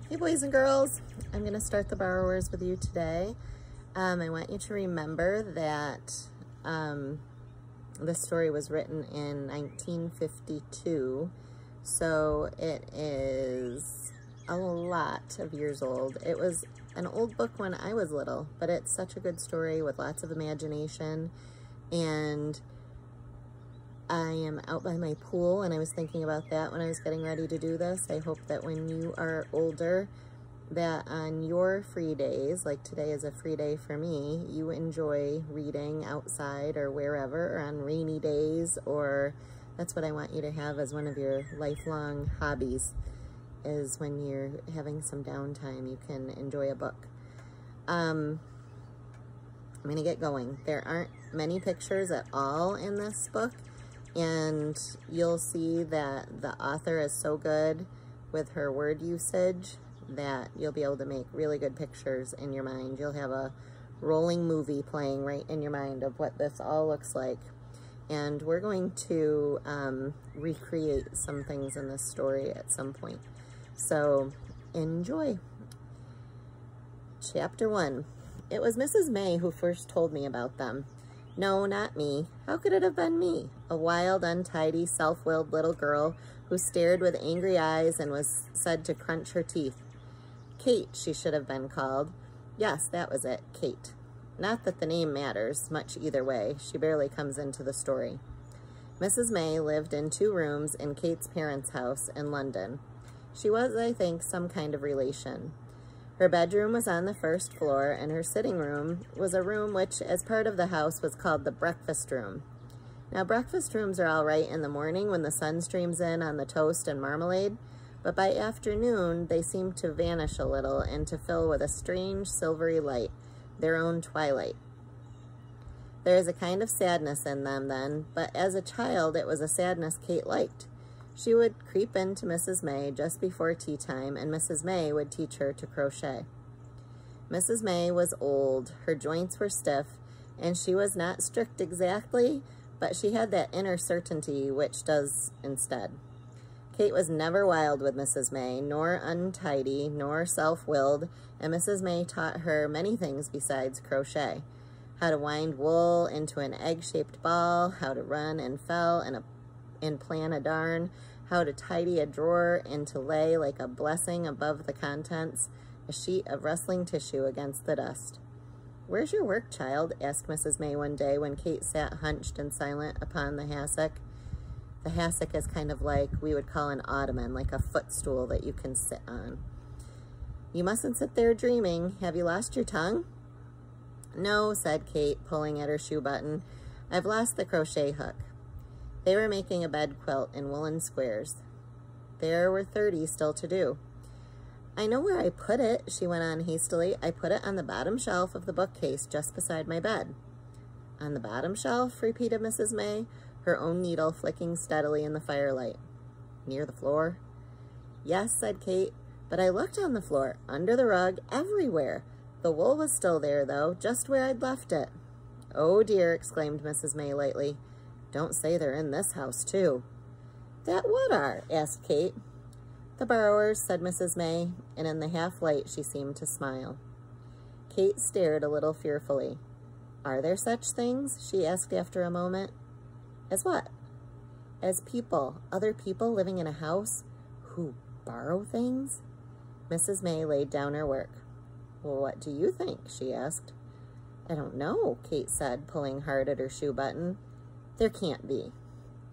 Hey boys and girls, I'm going to start the borrowers with you today. I want you to remember that this story was written in 1952, so it is a lot of years old. It was an old book when I was little, but it's such a good story with lots of imagination, and I am out by my pool, and I was thinking about that when I was getting ready to do this. I hope that when you are older, that on your free days, like today is a free day for me, you enjoy reading outside or wherever, or on rainy days, or that's what I want you to have as one of your lifelong hobbies, is when you're having some downtime, you can enjoy a book. I'm going to get going. There aren't many pictures at all in this book, and you'll see that the author is so good with her word usage that you'll be able to make really good pictures in your mind. You'll have a rolling movie playing right in your mind of what this all looks like. And we're going to recreate some things in this story at some point. So enjoy. Chapter 1. It was Mrs. May who first told me about them. No, not me. How could it have been me? A wild, untidy, self-willed little girl who stared with angry eyes and was said to crunch her teeth. Kate, she should have been called. Yes, that was it, Kate. Not that the name matters much either way. She barely comes into the story. Mrs. May lived in 2 rooms in Kate's parents' house in London. She was, I think, some kind of relation. Her bedroom was on the 1st floor, and her sitting room was a room which, as part of the house, was called the breakfast room. Now, breakfast rooms are all right in the morning when the sun streams in on the toast and marmalade, but by afternoon, they seem to vanish a little and to fill with a strange silvery light, their own twilight. There is a kind of sadness in them then, but as a child, it was a sadness Kate liked. She would creep into Mrs. May just before tea time, and Mrs. May would teach her to crochet. Mrs. May was old, her joints were stiff, and she was not strict exactly, but she had that inner certainty which does instead. Kate was never wild with Mrs. May, nor untidy, nor self-willed, and Mrs. May taught her many things besides crochet. How to wind wool into an egg-shaped ball, how to run and fell and plan a darn, how to tidy a drawer and to lay like a blessing above the contents, a sheet of rustling tissue against the dust. Where's your work, child? Asked Mrs. May one day when Kate sat hunched and silent upon the hassock. The hassock is kind of like we would call an ottoman, like a footstool that you can sit on. You mustn't sit there dreaming. Have you lost your tongue? No, said Kate, pulling at her shoe button. I've lost the crochet hook. They were making a bed quilt in woolen squares. There were 30 still to do. I know where I put it, she went on hastily. I put it on the bottom shelf of the bookcase just beside my bed. On the bottom shelf, repeated Mrs. May, her own needle flicking steadily in the firelight. Near the floor? Yes, said Kate, but I looked on the floor, under the rug, everywhere. The wool was still there, though, just where I'd left it. Oh, dear, exclaimed Mrs. May lightly. Don't say they're in this house, too. That what are? Asked Kate. The borrowers, said Mrs. May, and in the half-light she seemed to smile. Kate stared a little fearfully. Are there such things? She asked after a moment. As what? As people, other people living in a house who borrow things? Mrs. May laid down her work. Well, what do you think? She asked. I don't know, Kate said, pulling hard at her shoe button. There can't be.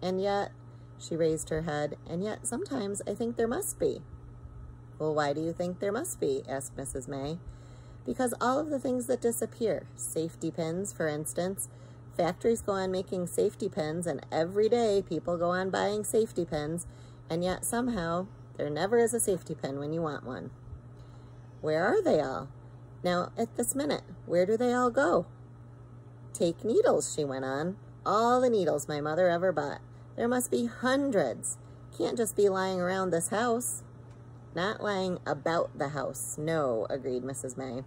And yet, she raised her head, and yet sometimes I think there must be. Well, why do you think there must be? Asked Mrs. May. Because all of the things that disappear, safety pins, for instance, factories go on making safety pins, and every day people go on buying safety pins, and yet somehow there never is a safety pin when you want one. Where are they all? Now, at this minute, where do they all go? Take needles, she went on. All the needles my mother ever bought. There must be hundreds. Can't just be lying around this house. Not lying about the house, no, agreed Mrs. May.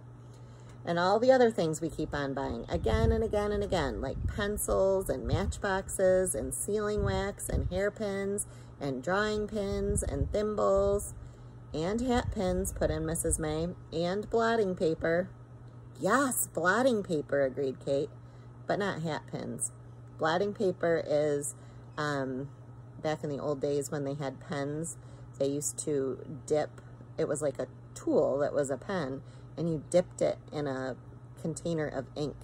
And all the other things we keep on buying again and again and again, like pencils and matchboxes and sealing wax and hairpins and drawing pins and thimbles. And hat pins, put in Mrs. May, and blotting paper. Yes, blotting paper, agreed Kate, but not hat pins. Blotting paper is, back in the old days when they had pens, they used to dip, it was like a tool that was a pen, and you dipped it in a container of ink.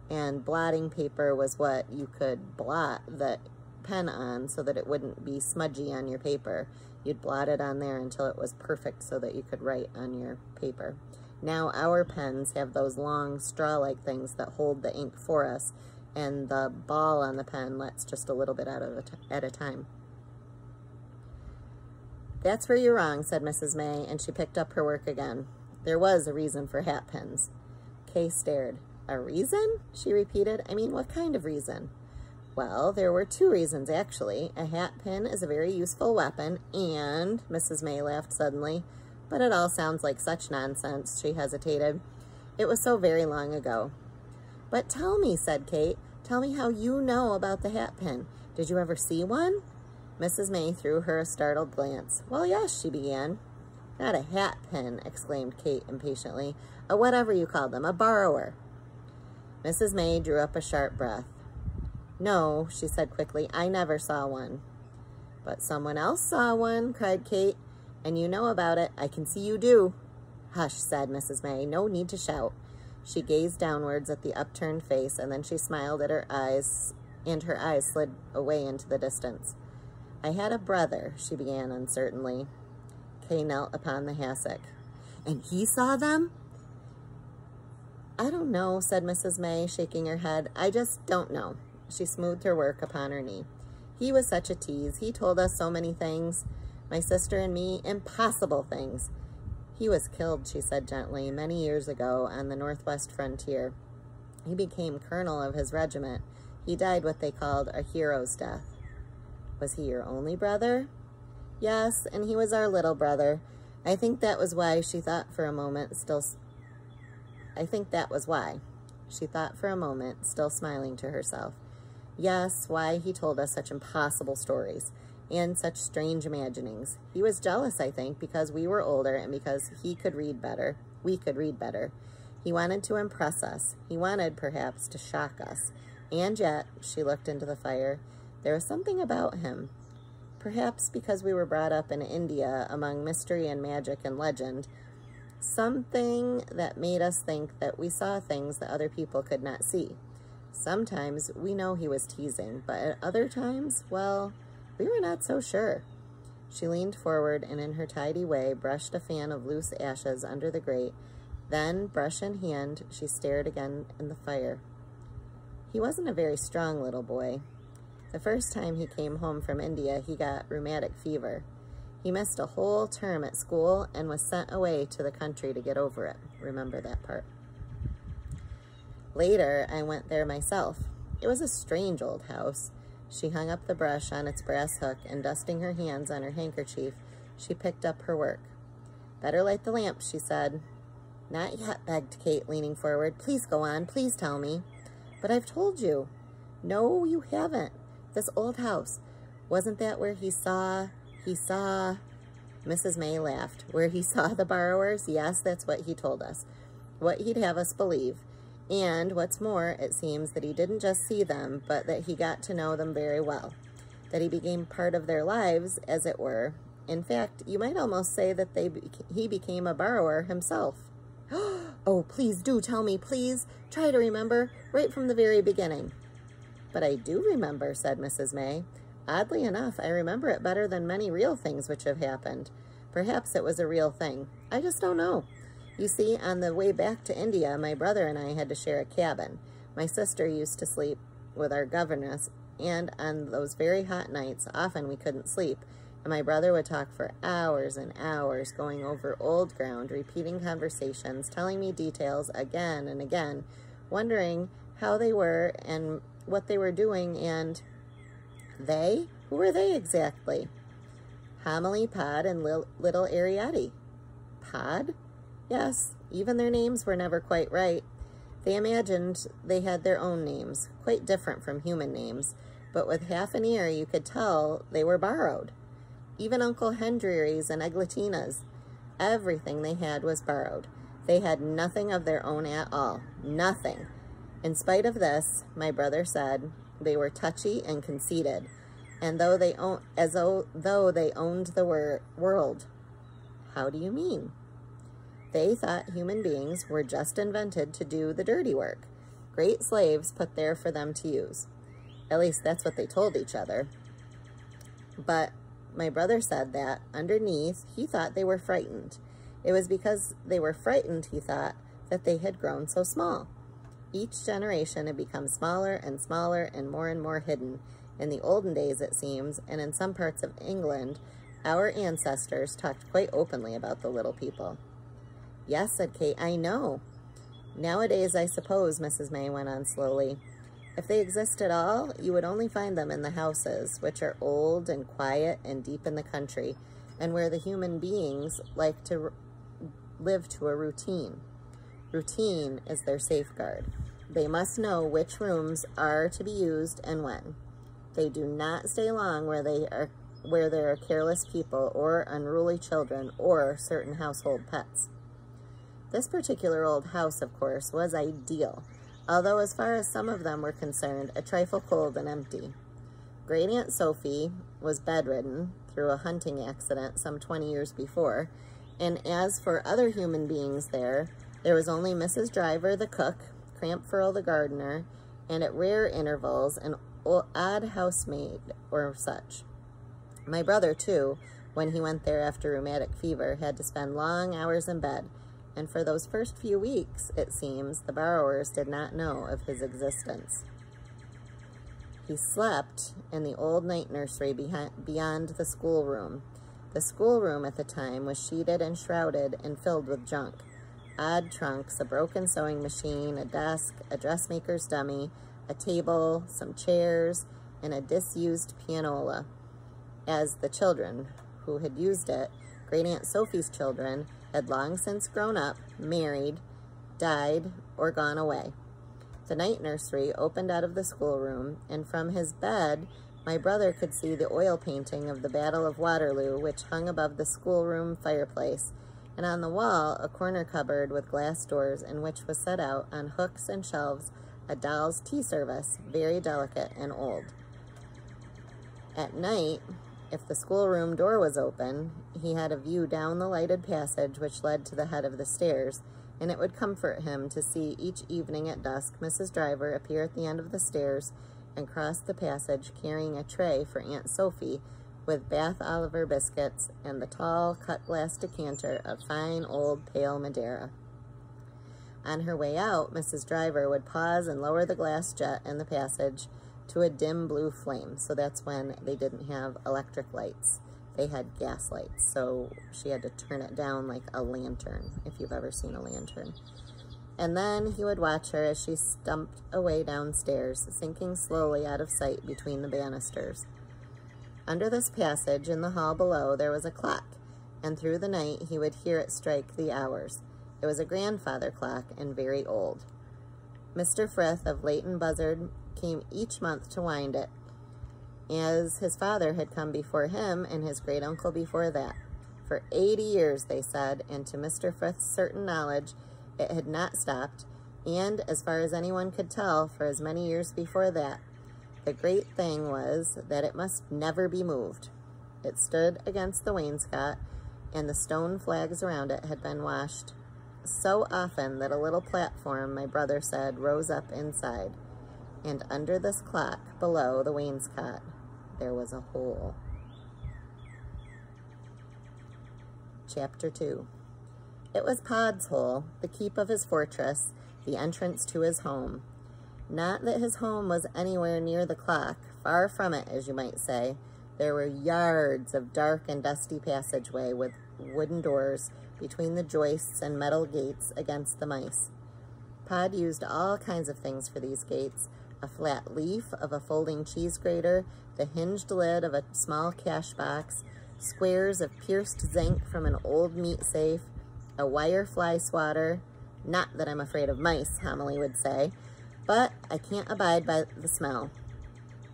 And blotting paper was what you could blot the pen on so that it wouldn't be smudgy on your paper. You'd blot it on there until it was perfect so that you could write on your paper. Now our pens have those long straw-like things that hold the ink for us, and the ball on the pen lets just a little bit out at a time. That's where you're wrong, said Mrs. May, and she picked up her work again. There was a reason for hat pins. Kay stared. A reason? She repeated. I mean, what kind of reason? Well, there were two reasons, actually. A hat pin is a very useful weapon, and Mrs. May laughed suddenly. But it all sounds like such nonsense, she hesitated. It was so very long ago. But tell me, said Kate. Tell me how you know about the hat pin. Did you ever see one? Mrs. May threw her a startled glance. Well, yes, she began. Not a hat pin, exclaimed Kate impatiently. A whatever you call them, a borrower. Mrs. May drew up a sharp breath. No, she said quickly, I never saw one. But someone else saw one, cried Kate. And you know about it. I can see you do. Hush, said Mrs. May. No need to shout. She gazed downwards at the upturned face, and then she smiled at her eyes, and her eyes slid away into the distance. I had a brother, she began uncertainly. Kay knelt upon the hassock. And he saw them? I don't know, said Mrs. May, shaking her head. I just don't know. She smoothed her work upon her knee. He was such a tease. He told us so many things. My sister and me, impossible things. He was killed, she said gently, many years ago on the northwest frontier. He became colonel of his regiment. He died what they called a hero's death. Was he your only brother? Yes, and he was our little brother. I think that was why she thought for a moment, still smiling to herself. Yes, why he told us such impossible stories and such strange imaginings. He was jealous, I think, because we were older and because we could read better. He wanted to impress us. He wanted, perhaps, to shock us. And yet, she looked into the fire, there was something about him. Perhaps because we were brought up in India among mystery and magic and legend, something that made us think that we saw things that other people could not see. Sometimes we know he was teasing, but at other times, well, we were not so sure. She leaned forward and in her tidy way brushed a fan of loose ashes under the grate. Then, brush in hand, she stared again in the fire. He wasn't a very strong little boy. The first time he came home from India, he got rheumatic fever. He missed a whole term at school and was sent away to the country to get over it. Remember that part. Later, I went there myself. It was a strange old house. She hung up the brush on its brass hook, and dusting her hands on her handkerchief, she picked up her work. Better light the lamp, she said. Not yet, begged Kate, leaning forward. Please go on. Please tell me. But I've told you. No, you haven't. This old house. Wasn't that where he saw... Mrs. May laughed. Where he saw the borrowers? Yes, that's what he told us. What he'd have us believe. And what's more, it seems that he didn't just see them, but that he got to know them very well. That he became part of their lives, as it were. In fact, you might almost say that he became a borrower himself. Oh, please do tell me, please. Try to remember, right from the very beginning. But I do remember, said Mrs. May. Oddly enough, I remember it better than many real things which have happened. Perhaps it was a real thing. I just don't know. You see, on the way back to India, my brother and I had to share a cabin. My sister used to sleep with our governess, and on those very hot nights, often we couldn't sleep, and my brother would talk for hours and hours, going over old ground, repeating conversations, telling me details again and again, wondering how they were and what they were doing, and they? Who were they exactly? Homily, Pod, and little Arietti. Pod? Yes, even their names were never quite right. They imagined they had their own names, quite different from human names, but with half an ear you could tell they were borrowed. Even Uncle Hendry's and Eglantina's. Everything they had was borrowed. They had nothing of their own at all. Nothing. In spite of this, my brother said, they were touchy and conceited, and though they owned the world. How do you mean? They thought human beings were just invented to do the dirty work, great slaves put there for them to use. At least that's what they told each other. But my brother said that underneath, he thought they were frightened. It was because they were frightened, he thought, that they had grown so small. Each generation had become smaller and smaller and more hidden. In the olden days, it seems, and in some parts of England, our ancestors talked quite openly about the little people. Yes, said Kate, I know. Nowadays, I suppose, Mrs. May went on slowly, if they exist at all, you would only find them in the houses, which are old and quiet and deep in the country, and where the human beings like to live to a routine. Routine is their safeguard. They must know which rooms are to be used and when. They do not stay long where there are careless people or unruly children or certain household pets. This particular old house, of course, was ideal, although as far as some of them were concerned, a trifle cold and empty. Great Aunt Sophie was bedridden through a hunting accident some 20 years before, and as for other human beings there was only Mrs. Driver, the cook, Crampfurl, the gardener, and at rare intervals, an odd housemaid or such. My brother, too, when he went there after rheumatic fever, had to spend long hours in bed, and for those first few weeks, it seems, the borrowers did not know of his existence. He slept in the old night nursery beyond the schoolroom. The schoolroom at the time was sheeted and shrouded and filled with junk. Odd trunks, a broken sewing machine, a desk, a dressmaker's dummy, a table, some chairs, and a disused pianola. As the children who had used it, Great Aunt Sophie's children, had long since grown up, married, died, or gone away. The night nursery opened out of the schoolroom, and from his bed, my brother could see the oil painting of the Battle of Waterloo, which hung above the schoolroom fireplace, and on the wall, a corner cupboard with glass doors in which was set out on hooks and shelves a doll's tea service, very delicate and old. At night, if the schoolroom door was open, he had a view down the lighted passage which led to the head of the stairs, and it would comfort him to see each evening at dusk Mrs. Driver appear at the end of the stairs and cross the passage carrying a tray for Aunt Sophie with Bath Oliver biscuits and the tall cut-glass decanter of fine old pale Madeira. On her way out, Mrs. Driver would pause and lower the glass jet in the passage to a dim blue flame. So that's when they didn't have electric lights. They had gas lights, so she had to turn it down like a lantern, if you've ever seen a lantern. And then he would watch her as she stumped away downstairs, sinking slowly out of sight between the banisters. Under this passage, in the hall below, there was a clock, and through the night he would hear it strike the hours. It was a grandfather clock and very old. Mr. Frith of Leighton Buzzard came each month to wind it, as his father had come before him and his great-uncle before that. For 80 years, they said, and to Mr. Frith's certain knowledge, it had not stopped, and, as far as anyone could tell, for as many years before that. The great thing was that it must never be moved. It stood against the wainscot, and the stone flags around it had been washed so often that a little platform, my brother said, rose up inside. And under this clock, below the wainscot, there was a hole. Chapter 2. It was Pod's hole, the keep of his fortress, the entrance to his home. Not that his home was anywhere near the clock, far from it, as you might say. There were yards of dark and dusty passageway with wooden doors between the joists and metal gates against the mice. Pod used all kinds of things for these gates: a flat leaf of a folding cheese grater, the hinged lid of a small cash box, squares of pierced zinc from an old meat safe, a wire fly swatter. Not that I'm afraid of mice, Homily would say, but I can't abide by the smell.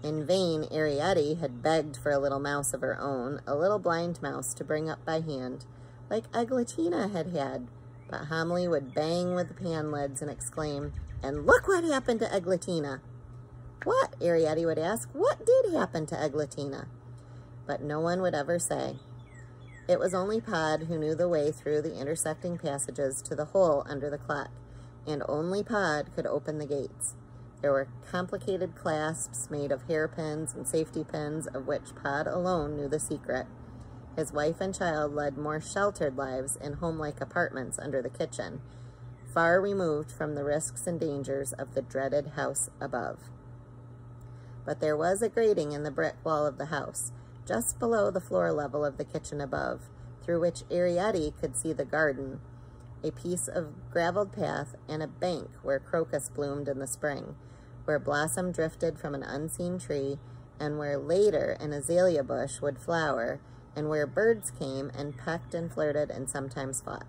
In vain, Ariadne had begged for a little mouse of her own, a little blind mouse to bring up by hand, like Eglatina had had. But Homily would bang with the pan lids and exclaim, "And look what happened to Eglatina!" "What?" Arrietty would ask. "What did happen to Eglatina?" But no one would ever say. It was only Pod who knew the way through the intersecting passages to the hole under the clock, and only Pod could open the gates. There were complicated clasps made of hairpins and safety pins, of which Pod alone knew the secret. His wife and child led more sheltered lives in home-like apartments under the kitchen, far removed from the risks and dangers of the dreaded house above. But there was a grating in the brick wall of the house, just below the floor level of the kitchen above, through which Arrietty could see the garden, a piece of graveled path, and a bank where crocus bloomed in the spring, where blossom drifted from an unseen tree, and where later an azalea bush would flower, and where birds came and pecked and flirted and sometimes fought.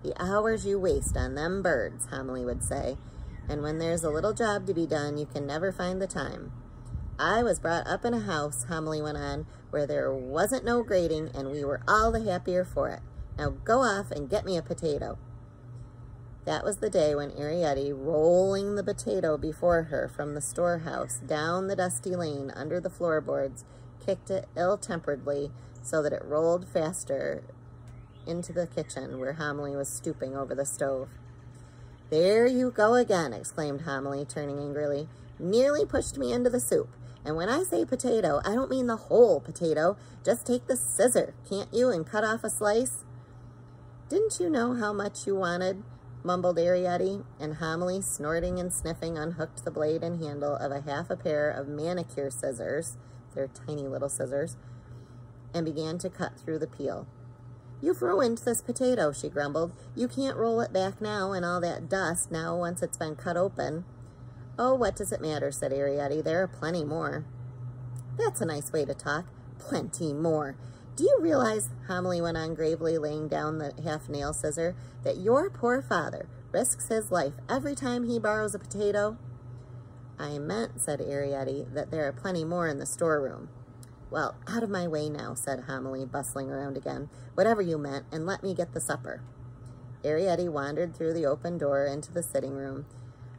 "The hours you waste on them birds," Homily would say, "and when there's a little job to be done, you can never find the time." "I was brought up in a house," Homily went on, "where there wasn't no grating, and we were all the happier for it. Now go off and get me a potato." That was the day when Arrietty, rolling the potato before her from the storehouse down the dusty lane under the floorboards, kicked it ill-temperedly so that it rolled faster into the kitchen where Homily was stooping over the stove. "There you go again," exclaimed Homily, turning angrily. "Nearly pushed me into the soup. And when I say potato, I don't mean the whole potato. Just take the scissor, can't you, and cut off a slice?" "Didn't you know how much you wanted?" mumbled Arrietty, and Homily, snorting and sniffing, unhooked the blade and handle of half a pair of manicure scissors, they're tiny little scissors, and began to cut through the peel. "You've ruined this potato," she grumbled. "You can't roll it back now in all that dust now once it's been cut open." "Oh, what does it matter?" said Arrietty. "There are plenty more." "That's a nice way to talk. Plenty more. Do you realize," Homily went on gravely, laying down the half-nail scissor, "that your poor father risks his life every time he borrows a potato?" "I meant," said Arrietty, "that there are plenty more in the storeroom." "Well, out of my way now," said Homily, bustling around again. "Whatever you meant, and let me get the supper." Arrietty wandered through the open door into the sitting room.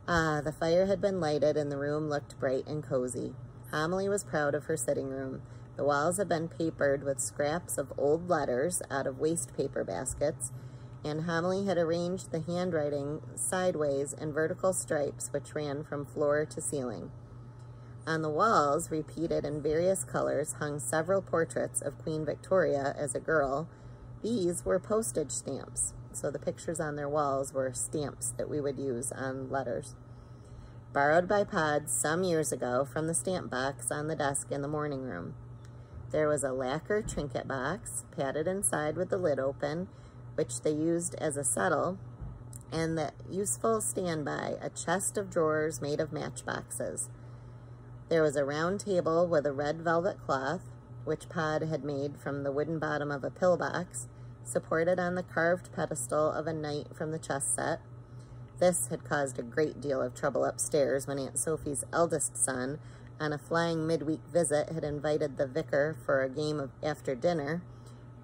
Ah, the fire had been lighted, and the room looked bright and cozy. Homily was proud of her sitting room. The walls had been papered with scraps of old letters out of waste paper baskets, and Homily had arranged the handwriting sideways in vertical stripes which ran from floor to ceiling. On the walls, repeated in various colors, hung several portraits of Queen Victoria as a girl. These were postage stamps, so the pictures on their walls were stamps that we would use on letters. Borrowed by Pod some years ago from the stamp box on the desk in the morning room. There was a lacquer trinket box, padded inside with the lid open, which they used as a settle, and the useful standby, a chest of drawers made of matchboxes. There was a round table with a red velvet cloth, which Pod had made from the wooden bottom of a pillbox, supported on the carved pedestal of a knight from the chess set. This had caused a great deal of trouble upstairs when Aunt Sophie's eldest son, on a flying midweek visit, had invited the vicar for a game of after dinner.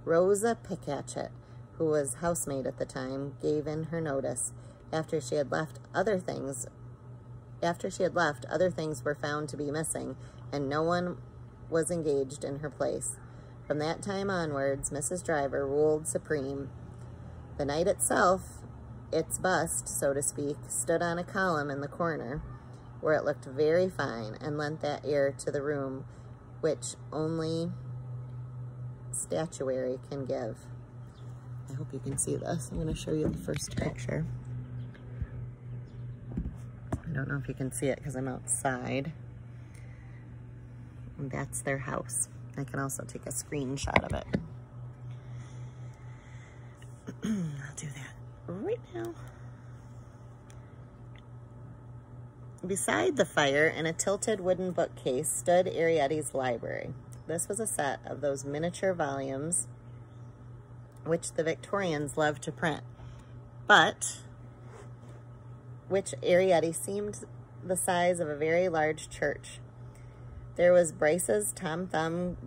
Rosa Pickatchett, who was housemaid at the time, gave in her notice. After she had left, other things were found to be missing, and no one was engaged in her place. From that time onwards, Mrs. Driver ruled supreme. The night itself, its bust, so to speak, stood on a column in the corner, where it looked very fine and lent that air to the room which only statuary can give. I hope you can see this. I'm going to show you the first picture. I don't know if you can see it because I'm outside. And that's their house. I can also take a screenshot of it. I'll do that right now. Beside the fire, in a tilted wooden bookcase, stood Arrietty's library. This was a set of those miniature volumes which the Victorians loved to print, but which Arrietty seemed the size of a very large church. There was Bryce's Tom Thumb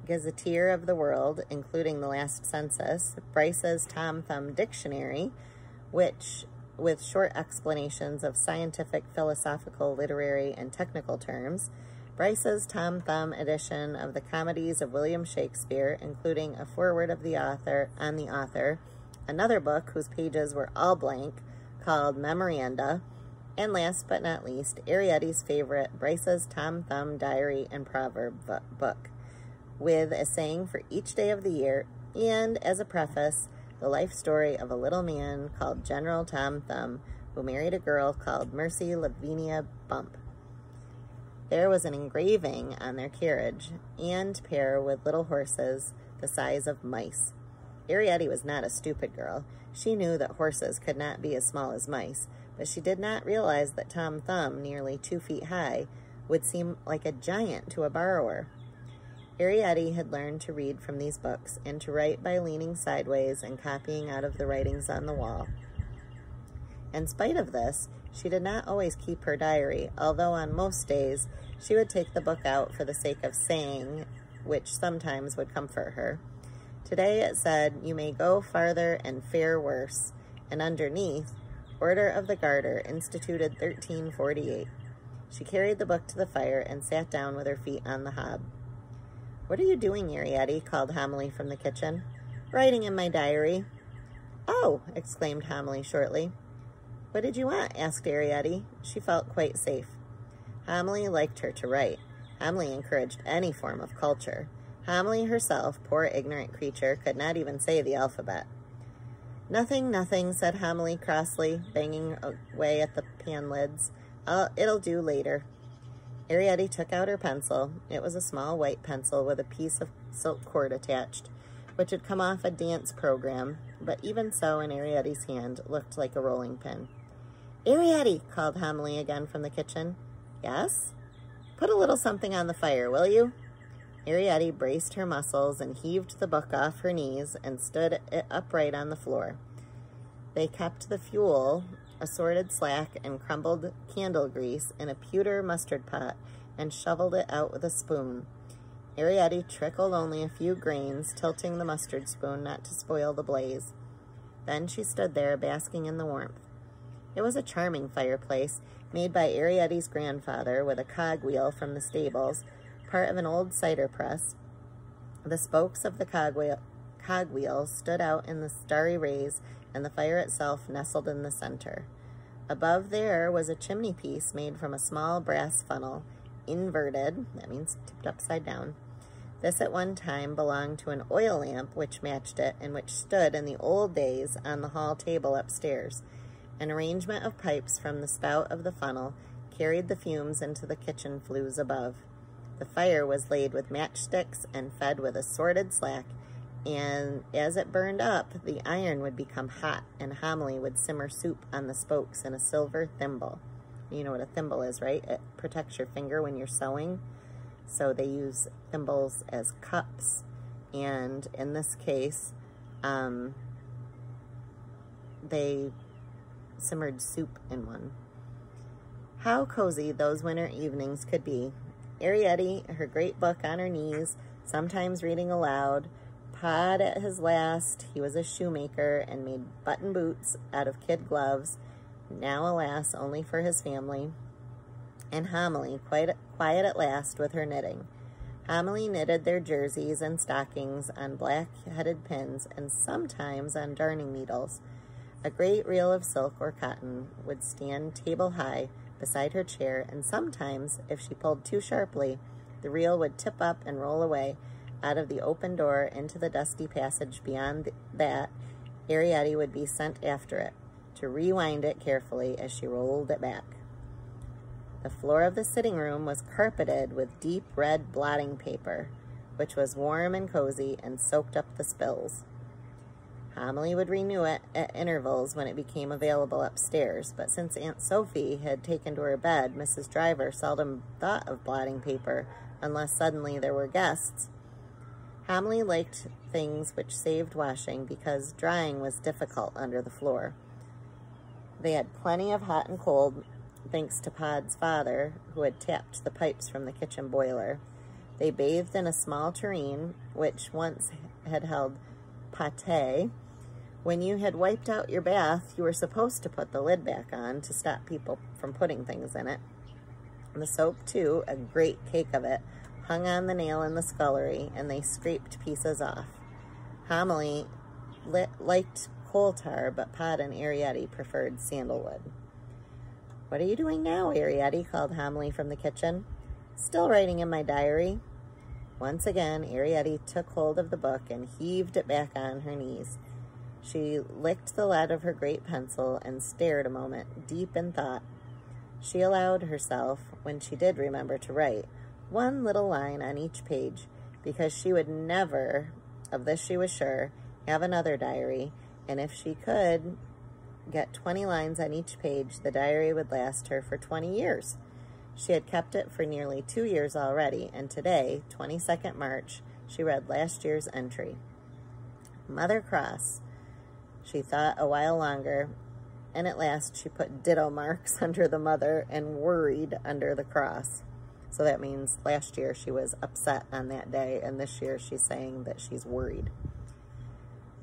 Gazetteer of the World, including the last census, Bryce's Tom Thumb Dictionary, which, with short explanations of scientific, philosophical, literary, and technical terms, Bryce's Tom Thumb edition of the comedies of William Shakespeare, including a foreword of the author, another book whose pages were all blank, called Memoranda, and last but not least, Arrietty's favorite, Bryce's Tom Thumb Diary and Proverb book, with a saying for each day of the year, and, as a preface, the life story of a little man called General Tom Thumb, who married a girl called Mercy Lavinia Bump. There was an engraving on their carriage, and pair with little horses the size of mice. Arrietty was not a stupid girl. She knew that horses could not be as small as mice, but she did not realize that Tom Thumb, nearly 2 feet high, would seem like a giant to a borrower. Arrietty had learned to read from these books and to write by leaning sideways and copying out of the writings on the wall. In spite of this, she did not always keep her diary, although on most days she would take the book out for the sake of saying, which sometimes would comfort her. Today it said, "You may go farther and fare worse," and underneath, Order of the Garter, instituted 1348. She carried the book to the fire and sat down with her feet on the hob. "What are you doing, Arrietty?" called Homily from the kitchen. "Writing in my diary." "Oh!" exclaimed Homily shortly. "What did you want?" asked Arrietty. She felt quite safe. Homily liked her to write. Homily encouraged any form of culture. Homily herself, poor ignorant creature, could not even say the alphabet. "Nothing, nothing," said Homily crossly, banging away at the pan lids. "It'll do later." Arrietty took out her pencil. It was a small white pencil with a piece of silk cord attached, which had come off a dance program, but even so, in Arrietty's hand, looked like a rolling pin. "Arrietty," called Homily again from the kitchen. "Yes?" "Put a little something on the fire, will you?" Arrietty braced her muscles and heaved the book off her knees and stood it upright on the floor. They kept the fuel, assorted slack, and crumbled candle grease in a pewter mustard pot and shoveled it out with a spoon. Arrietty trickled only a few grains, tilting the mustard spoon not to spoil the blaze. Then she stood there, basking in the warmth. It was a charming fireplace, made by Arrietty's grandfather with a cogwheel from the stables, part of an old cider press. The spokes of the cogwheel stood out in the starry rays, and the fire itself nestled in the center. Above there was a chimney piece made from a small brass funnel, inverted, that means tipped upside down. This at one time belonged to an oil lamp which matched it and which stood in the old days on the hall table upstairs. An arrangement of pipes from the spout of the funnel carried the fumes into the kitchen flues above. The fire was laid with matchsticks and fed with assorted slack, and as it burned up, the iron would become hot, and Homily would simmer soup on the spokes in a silver thimble. You know what a thimble is, right? It protects your finger when you're sewing. So they use thimbles as cups, and in this case, they simmered soup in one. How cozy those winter evenings could be. Arrietty, her great book on her knees, sometimes reading aloud. Pod at his last, he was a shoemaker and made button boots out of kid gloves, now, alas, only for his family. And Homily, quiet at last with her knitting. Homily knitted their jerseys and stockings on black-headed pins and sometimes on darning needles. A great reel of silk or cotton would stand table-high beside her chair, and sometimes, if she pulled too sharply, the reel would tip up and roll away out of the open door into the dusty passage beyond that. Arrietty would be sent after it, to rewind it carefully as she rolled it back. The floor of the sitting room was carpeted with deep red blotting paper, which was warm and cozy and soaked up the spills. Homily would renew it at intervals when it became available upstairs, but since Aunt Sophie had taken to her bed, Mrs. Driver seldom thought of blotting paper unless suddenly there were guests. Homily liked things which saved washing because drying was difficult under the floor. They had plenty of hot and cold, thanks to Pod's father, who had tapped the pipes from the kitchen boiler. They bathed in a small tureen, which once had held pâté. When you had wiped out your bath, you were supposed to put the lid back on to stop people from putting things in it. The soap, too, a great cake of it, hung on the nail in the scullery, and they scraped pieces off. Homily liked coal tar, but Pod and Arrietty preferred sandalwood. "What are you doing now, Arrietty?" called Homily from the kitchen. "Still writing in my diary." Once again, Arrietty took hold of the book and heaved it back on her knees. She licked the lead of her great pencil and stared a moment, deep in thought. She allowed herself, when she did remember to write, one little line on each page, because she would never, of this she was sure, have another diary, and if she could get 20 lines on each page, the diary would last her for 20 years. She had kept it for nearly 2 years already, and today, 22nd March, she read last year's entry. Mother Cross. She thought a while longer, and at last she put ditto marks under the mother and worried under the cross. So that means last year she was upset on that day, and this year she's saying that she's worried.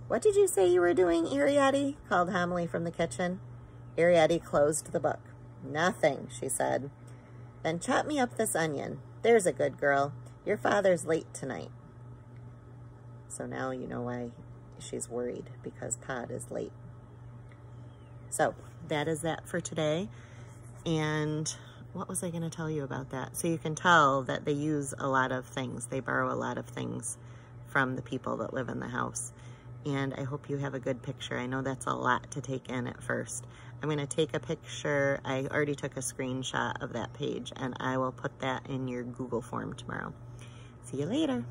"What did you say you were doing, Arrietty?" called Homily from the kitchen. Arrietty closed the book. "Nothing," she said. "Then chop me up this onion. There's a good girl. Your father's late tonight." So now you know why she's worried, because Pod is late. So that is that for today. And what was I going to tell you about that? So you can tell that they use a lot of things. They borrow a lot of things from the people that live in the house. And I hope you have a good picture. I know that's a lot to take in at first. I'm going to take a picture. I already took a screenshot of that page, and I will put that in your Google form tomorrow. See you later.